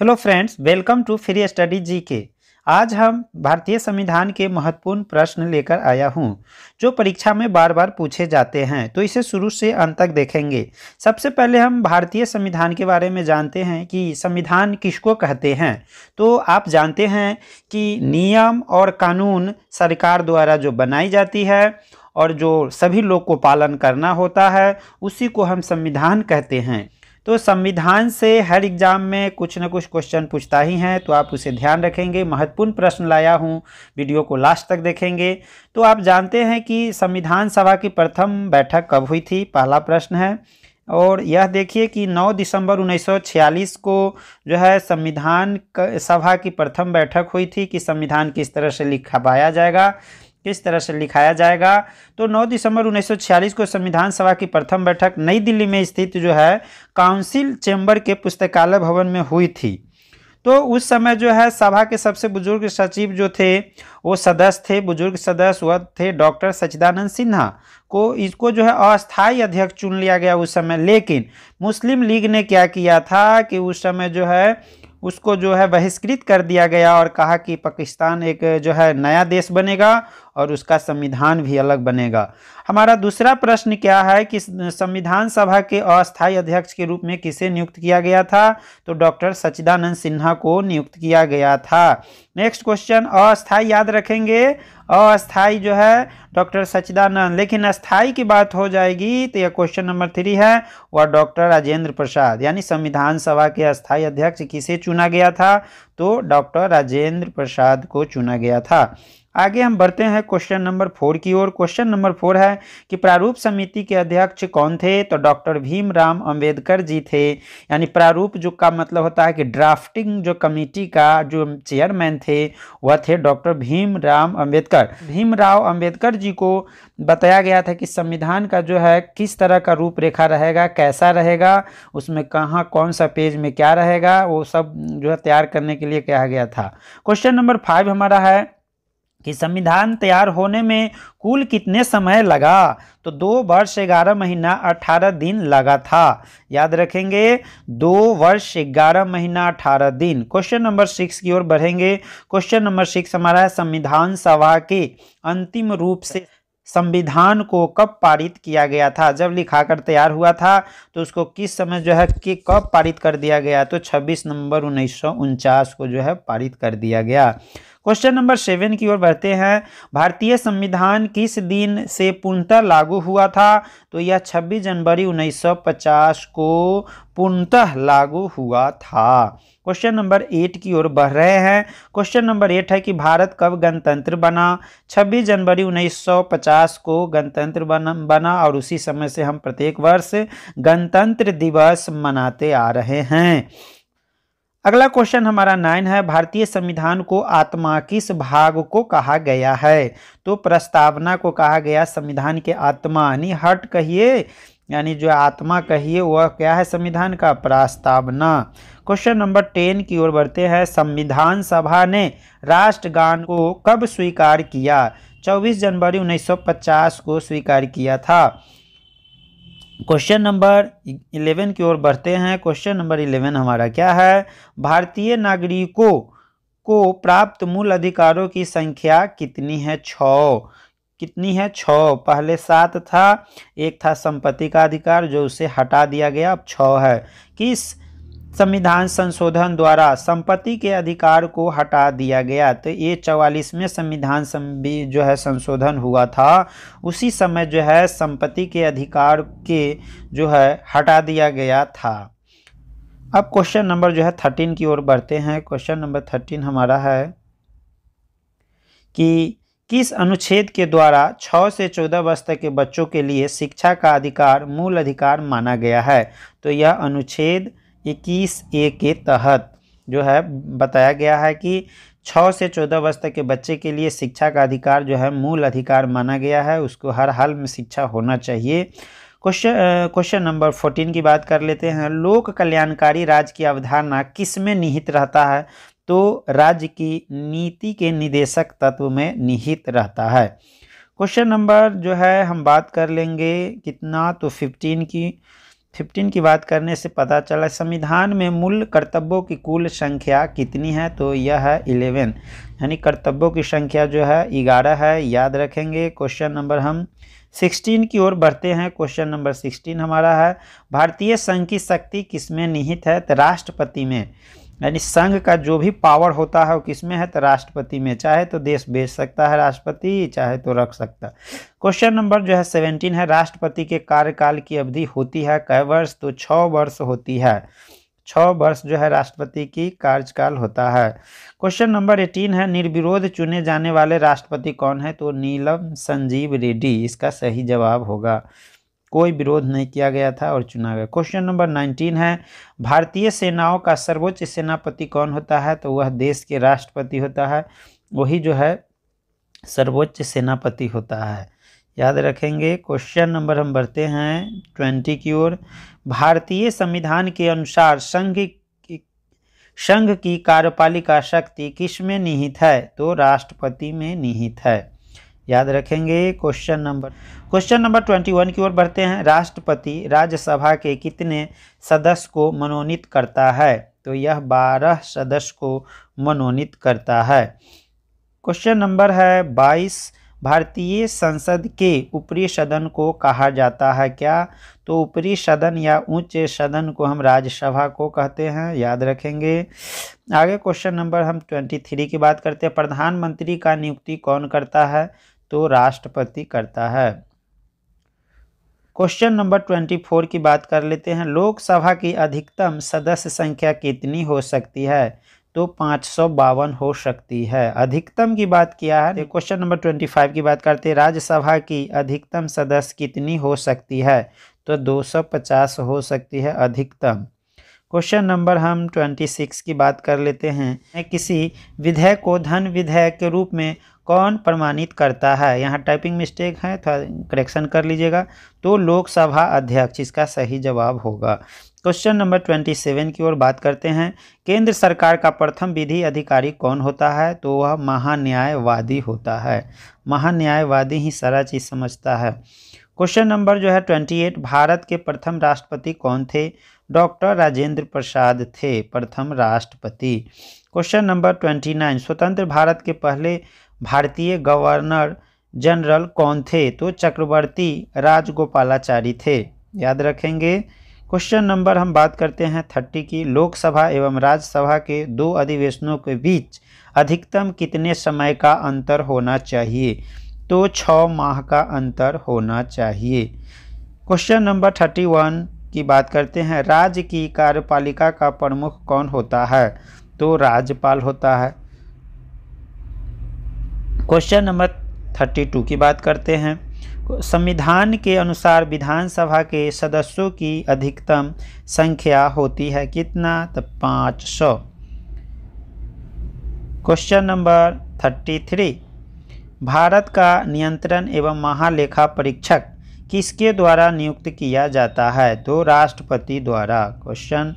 Hello friends, welcome to free study GK. आज हम भारतीय संविधान के महत्वपूर्ण प्रश्न लेकर आया हूं जो परीक्षा में बार बार पूछे जाते हैं, तो इसे शुरू से अंत तक देखेंगे। सबसे पहले हम भारतीय संविधान के बारे में जानते हैं कि संविधान किसको कहते हैं। तो आप जानते हैं कि नियम और कानून सरकार द्वारा जो बनाई जाती है और जो सभी लोग को पालन करना होता है, उसी को हम संविधान कहते हैं। तो संविधान से हर एग्जाम में कुछ न कुछ क्वेश्चन पूछता ही है, तो आप उसे ध्यान रखेंगे। महत्वपूर्ण प्रश्न लाया हूँ, वीडियो को लास्ट तक देखेंगे। तो आप जानते हैं कि संविधान सभा की प्रथम बैठक कब हुई थी, पहला प्रश्न है। और यह देखिए कि 9 दिसंबर 1946 को जो है संविधान सभा की प्रथम बैठक हुई थी कि संविधान किस तरह से लिखवाया जाएगा, किस तरह से लिखाया जाएगा। तो 9 दिसंबर 1946 को संविधान सभा की प्रथम बैठक नई दिल्ली में स्थित जो है काउंसिल चैम्बर के पुस्तकालय भवन में हुई थी। तो उस समय जो है सभा के सबसे बुजुर्ग सचिव जो थे, वो सदस्य थे, बुजुर्ग सदस्य वह थे डॉक्टर सच्चिदानंद सिन्हा। को इसको जो है अस्थायी अध्यक्ष चुन लिया गया उस समय। लेकिन मुस्लिम लीग ने क्या किया था कि उस समय जो है उसको जो है बहिष्कृत कर दिया गया और कहा कि पाकिस्तान एक जो है नया देश बनेगा और उसका संविधान भी अलग बनेगा। हमारा दूसरा प्रश्न क्या है कि संविधान सभा के अस्थायी अध्यक्ष के रूप में किसे नियुक्त किया गया था, तो डॉक्टर सच्चिदानंद सिन्हा को नियुक्त किया गया था। नेक्स्ट क्वेश्चन, अस्थायी याद रखेंगे, अस्थायी जो है डॉक्टर सच्चिदानंद, लेकिन अस्थायी की बात हो जाएगी तो यह क्वेश्चन नंबर 3 है, वह डॉक्टर राजेंद्र प्रसाद। यानी संविधान सभा के अस्थायी अध्यक्ष किसे चुना गया था, तो डॉक्टर राजेंद्र प्रसाद को चुना गया था। आगे हम बढ़ते हैं क्वेश्चन नंबर 4 की ओर। क्वेश्चन नंबर 4 है कि प्रारूप समिति के अध्यक्ष कौन थे, तो डॉक्टर भीमराव अंबेडकर जी थे। यानी प्रारूप जो का मतलब होता है कि ड्राफ्टिंग जो कमेटी का जो चेयरमैन थे वह थे डॉक्टर भीमराव अंबेडकर। भीमराव अंबेडकर जी को बताया गया था कि संविधान का जो है किस तरह का रूपरेखा रहेगा, कैसा रहेगा, उसमें कहाँ कौन सा पेज में क्या रहेगा, वो सब जो है तैयार करने के लिए कहा गया था। क्वेश्चन नंबर 5 हमारा है कि संविधान तैयार होने में कुल कितने समय लगा, तो 2 वर्ष 11 महीना 18 दिन लगा था। याद रखेंगे, 2 वर्ष 11 महीना 18 दिन। क्वेश्चन नंबर 6 की ओर बढ़ेंगे। क्वेश्चन नंबर 6 हमारा है संविधान सभा के अंतिम रूप से संविधान को कब पारित किया गया था। जब लिखाकर तैयार हुआ था तो उसको किस समय जो है कि कब पारित कर दिया गया, तो 26 नवंबर 1949 को जो है पारित कर दिया गया। क्वेश्चन नंबर 7 की ओर बढ़ते हैं। भारतीय संविधान किस दिन से पूर्णतः लागू हुआ था, तो यह 26 जनवरी 1950 को पूर्णतः लागू हुआ था। क्वेश्चन नंबर 8 की ओर बढ़ रहे हैं। क्वेश्चन नंबर 8 है कि भारत कब गणतंत्र बना। 26 जनवरी 1950 को गणतंत्र बना और उसी समय से हम प्रत्येक वर्ष गणतंत्र दिवस मनाते आ रहे हैं। अगला क्वेश्चन हमारा 9 है, भारतीय संविधान को आत्मा किस भाग को कहा गया है, तो प्रस्तावना को कहा गया संविधान के आत्मा, यानी हर्ट कहिए, यानी जो आत्मा कहिए वह क्या है संविधान का, प्रस्तावना। क्वेश्चन नंबर 10 की ओर बढ़ते हैं। संविधान सभा ने राष्ट्रगान को कब स्वीकार किया, 24 जनवरी 1950 को स्वीकार किया था। क्वेश्चन नंबर 11 की ओर बढ़ते हैं। क्वेश्चन नंबर 11 हमारा क्या है, भारतीय नागरिकों को प्राप्त मूल अधिकारों की संख्या कितनी है, 6। कितनी है, 6। पहले 7 था, एक था संपत्ति का अधिकार जो उसे हटा दिया गया, अब 6 है। किस संविधान संशोधन द्वारा संपत्ति के अधिकार को हटा दिया गया, तो ये 44वें संविधान जो है संशोधन हुआ था, उसी समय जो है संपत्ति के अधिकार के जो है हटा दिया गया था। अब क्वेश्चन नंबर जो है 13 की ओर बढ़ते हैं। क्वेश्चन नंबर 13 हमारा है कि किस अनुच्छेद के द्वारा 6 से 14 वर्ष तक के बच्चों के लिए शिक्षा का अधिकार मूल अधिकार माना गया है, तो यह अनुच्छेद 21A के तहत जो है बताया गया है कि 6 से 14 वर्ष तक के बच्चे के लिए शिक्षा का अधिकार जो है मूल अधिकार माना गया है, उसको हर हाल में शिक्षा होना चाहिए। क्वेश्चन नंबर 14 की बात कर लेते हैं। लोक कल्याणकारी राज्य की अवधारणा किस में निहित रहता है, तो राज्य की नीति के निदेशक तत्व में निहित रहता है। क्वेश्चन नंबर जो है हम बात कर लेंगे कितना, तो 15 15 की बात करने से पता चला संविधान में मूल कर्तव्यों की कुल संख्या कितनी है, तो यह है 11, यानी कर्तव्यों की संख्या जो है 11 है, याद रखेंगे। क्वेश्चन नंबर हम 16 की ओर बढ़ते हैं। क्वेश्चन नंबर 16 हमारा है, भारतीय संघ की शक्ति किसमें निहित है, तो राष्ट्रपति में, यानी संघ का जो भी पावर होता है वो किसमें है, तो राष्ट्रपति में। चाहे तो देश बेच सकता है राष्ट्रपति, चाहे तो रख सकता है। क्वेश्चन नंबर जो है 17 है, राष्ट्रपति के कार्यकाल की अवधि होती है कै वर्ष, तो 6 वर्ष होती है। 6 वर्ष जो है राष्ट्रपति की कार्यकाल होता है। क्वेश्चन नंबर 18 है, निर्विरोध चुने जाने वाले राष्ट्रपति कौन है, तो नीलम संजीव रेड्डी इसका सही जवाब होगा। कोई विरोध नहीं किया गया था और चुना गया। क्वेश्चन नंबर 19 है, भारतीय सेनाओं का सर्वोच्च सेनापति कौन होता है, तो वह देश के राष्ट्रपति होता है, वही जो है सर्वोच्च सेनापति होता है, याद रखेंगे। क्वेश्चन नंबर हम बढ़ते हैं 20 की ओर, भारतीय संविधान के अनुसार संघ की कार्यपालिका शक्ति किसमें निहित है, तो राष्ट्रपति में निहित है, याद रखेंगे। क्वेश्चन नंबर 21 की ओर बढ़ते हैं, राष्ट्रपति राज्यसभा के कितने सदस्य को मनोनीत करता है, तो यह 12 सदस्य को मनोनीत करता है। क्वेश्चन नंबर है 22, भारतीय संसद के ऊपरी सदन को कहा जाता है क्या, तो ऊपरी सदन या उच्च सदन को हम राज्यसभा को कहते हैं, याद रखेंगे। आगे क्वेश्चन नंबर हम 23 की बात करते हैं, प्रधानमंत्री का नियुक्ति कौन करता है, तो राष्ट्रपति करता है। क्वेश्चन नंबर 24 की बात कर लेते हैं, लोकसभा की अधिकतम सदस्य संख्या कितनी हो सकती है, तो 552 हो सकती है। अधिकतम की बात किया है। क्वेश्चन नंबर 25 की बात करते हैं, राज्यसभा की अधिकतम सदस्य कितनी हो सकती है, तो 250 हो सकती है अधिकतम। क्वेश्चन नंबर हम 26 की बात कर लेते हैं, किसी विधेयक को धन विधेयक के रूप में कौन प्रमाणित करता है, यहाँ टाइपिंग मिस्टेक है, थोड़ा करेक्शन कर लीजिएगा, तो लोकसभा अध्यक्ष इसका सही जवाब होगा। क्वेश्चन नंबर 27 की ओर बात करते हैं, केंद्र सरकार का प्रथम विधि अधिकारी कौन होता है, तो वह महान्यायवादी होता है। महान्यायवादी ही सारा चीज़ समझता है। क्वेश्चन नंबर जो है 28, भारत के प्रथम राष्ट्रपति कौन थे, डॉक्टर राजेंद्र प्रसाद थे प्रथम राष्ट्रपति। क्वेश्चन नंबर 29, स्वतंत्र भारत के पहले भारतीय गवर्नर जनरल कौन थे, तो चक्रवर्ती राजगोपालाचारी थे, याद रखेंगे। क्वेश्चन नंबर हम बात करते हैं 30 की, लोकसभा एवं राज्यसभा के 2 अधिवेशनों के बीच अधिकतम कितने समय का अंतर होना चाहिए, तो 6 माह का अंतर होना चाहिए। क्वेश्चन नंबर 31 की बात करते हैं, राज्य की कार्यपालिका का प्रमुख कौन होता है, तो राज्यपाल होता है। क्वेश्चन नंबर 32 की बात करते हैं, संविधान के अनुसार विधानसभा के सदस्यों की अधिकतम संख्या होती है कितना, तो 500। क्वेश्चन नंबर 33, भारत का नियंत्रण एवं महालेखा परीक्षक किसके द्वारा नियुक्त किया जाता है, तो राष्ट्रपति द्वारा। क्वेश्चन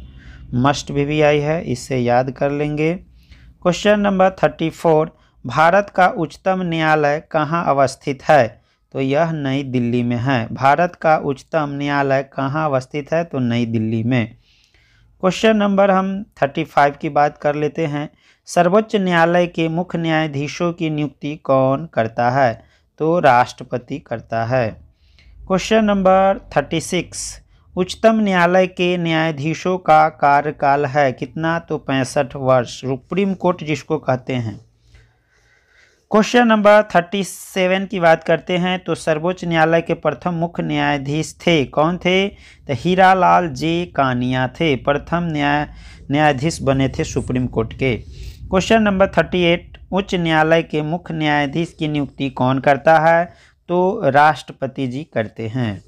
मस्ट भी आई है, इसे याद कर लेंगे। क्वेश्चन नंबर 34, भारत का उच्चतम न्यायालय कहाँ अवस्थित है, तो यह नई दिल्ली में है। भारत का उच्चतम न्यायालय कहाँ अवस्थित है, तो नई दिल्ली में। क्वेश्चन नंबर हम 35 की बात कर लेते हैं, सर्वोच्च न्यायालय के मुख्य न्यायाधीशों की नियुक्ति कौन करता है, तो राष्ट्रपति करता है। क्वेश्चन नंबर 36, उच्चतम न्यायालय के न्यायाधीशों का कार्यकाल है कितना, तो 65 वर्ष, सुप्रीम कोर्ट जिसको कहते हैं। क्वेश्चन नंबर 37 की बात करते हैं, तो सर्वोच्च न्यायालय के प्रथम मुख्य न्यायाधीश थे, कौन थे, तो हीरालाल जे कानिया थे, प्रथम न्यायाधीश बने थे सुप्रीम कोर्ट के। क्वेश्चन नंबर 38, उच्च न्यायालय के मुख्य न्यायाधीश की नियुक्ति कौन करता है, तो राष्ट्रपति जी करते हैं।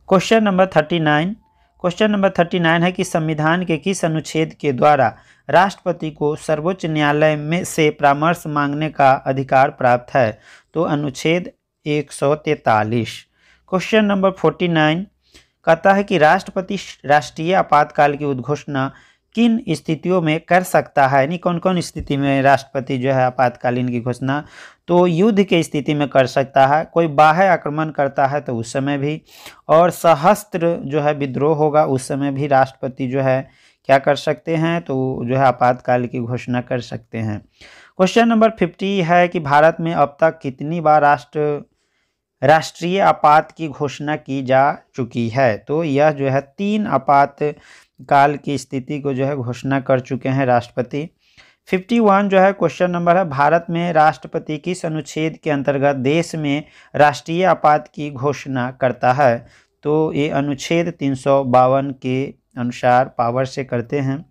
क्वेश्चन नंबर 39 है कि संविधान के किस अनुच्छेद के द्वारा राष्ट्रपति को सर्वोच्च न्यायालय में से परामर्श मांगने का अधिकार प्राप्त है, तो अनुच्छेद 143। क्वेश्चन नंबर 49 कहता है कि राष्ट्रपति राष्ट्रीय आपातकाल की उद्घोषणा किन स्थितियों में कर सकता है, यानी कौन कौन स्थिति में राष्ट्रपति जो है आपातकालीन की घोषणा, तो युद्ध की स्थिति में कर सकता है, कोई बाह्य आक्रमण करता है तो उस समय भी, और सशस्त्र जो है विद्रोह होगा उस समय भी राष्ट्रपति जो है क्या कर सकते हैं, तो जो है आपातकाल की घोषणा कर सकते हैं। क्वेश्चन नंबर 50 है कि भारत में अब तक कितनी बार राष्ट्रीय आपात की घोषणा की जा चुकी है, तो यह जो है 3 आपातकाल की स्थिति को जो है घोषणा कर चुके हैं राष्ट्रपति। 51 जो है क्वेश्चन नंबर है, भारत में राष्ट्रपति किस अनुच्छेद के अंतर्गत देश में राष्ट्रीय आपात की घोषणा करता है, तो ये अनुच्छेद 352 के अनुसार पावर से करते हैं।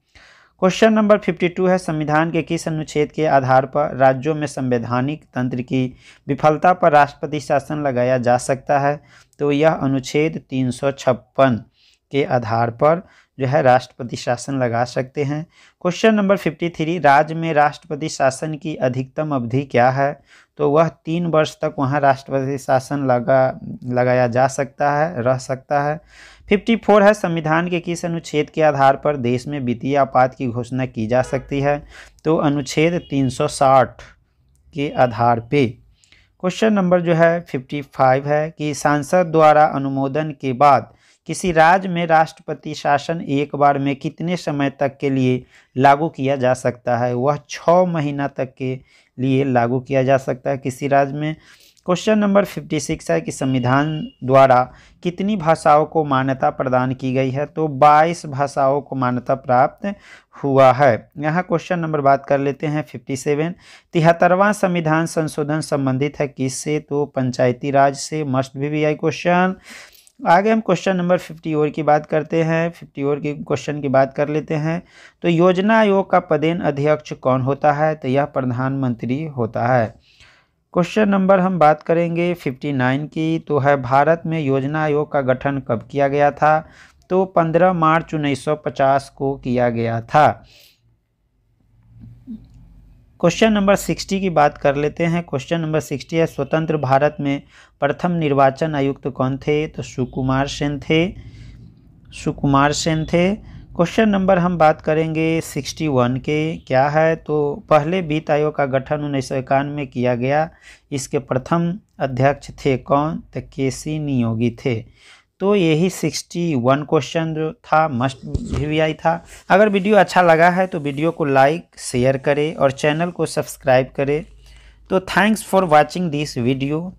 क्वेश्चन नंबर 52 है, संविधान के किस अनुच्छेद के आधार पर राज्यों में संवैधानिक तंत्र की विफलता पर राष्ट्रपति शासन लगाया जा सकता है, तो यह अनुच्छेद 356 के आधार पर जो है राष्ट्रपति शासन लगा सकते हैं। क्वेश्चन नंबर 53, राज्य में राष्ट्रपति शासन की अधिकतम अवधि क्या है, तो वह 3 वर्ष तक वहाँ राष्ट्रपति शासन लगाया जा सकता है, रह सकता है। 54 है, संविधान के किस अनुच्छेद के आधार पर देश में वित्तीय आपात की घोषणा की जा सकती है, तो अनुच्छेद 360 के आधार पे। क्वेश्चन नंबर जो है 55 है कि सांसद द्वारा अनुमोदन के बाद किसी राज्य में राष्ट्रपति शासन एक बार में कितने समय तक के लिए लागू किया जा सकता है, वह 6 महीना तक के लिए लागू किया जा सकता है किसी राज्य में। क्वेश्चन नंबर 56 है कि संविधान द्वारा कितनी भाषाओं को मान्यता प्रदान की गई है, तो 22 भाषाओं को मान्यता प्राप्त हुआ है। यहाँ क्वेश्चन नंबर बात कर लेते हैं 57, 73वां संविधान संशोधन संबंधित है किससे, तो पंचायती राज से। मस्ट भी आई क्वेश्चन। आगे हम क्वेश्चन नंबर 50 और की बात करते हैं। 50 और के क्वेश्चन की बात कर लेते हैं, तो योजना आयोग का पदेन अध्यक्ष कौन होता है, तो यह प्रधानमंत्री होता है। क्वेश्चन नंबर हम बात करेंगे 59 की, तो है भारत में योजना आयोग का गठन कब किया गया था, तो 15 मार्च 1950 को किया गया था। क्वेश्चन नंबर 60 की बात कर लेते हैं। क्वेश्चन नंबर 60 है, स्वतंत्र भारत में प्रथम निर्वाचन आयुक्त कौन थे, तो सुकुमार सेन थे। क्वेश्चन नंबर हम बात करेंगे 61 के, क्या है, तो पहले वित्त आयोग का गठन 1951 में किया गया, इसके प्रथम अध्यक्ष थे कौन, तो केसी नियोगी थे। तो यही 61 क्वेश्चन जो था मस्ट भी आई था। अगर वीडियो अच्छा लगा है तो वीडियो को लाइक शेयर करें और चैनल को सब्सक्राइब करें। तो thanks for watching this video.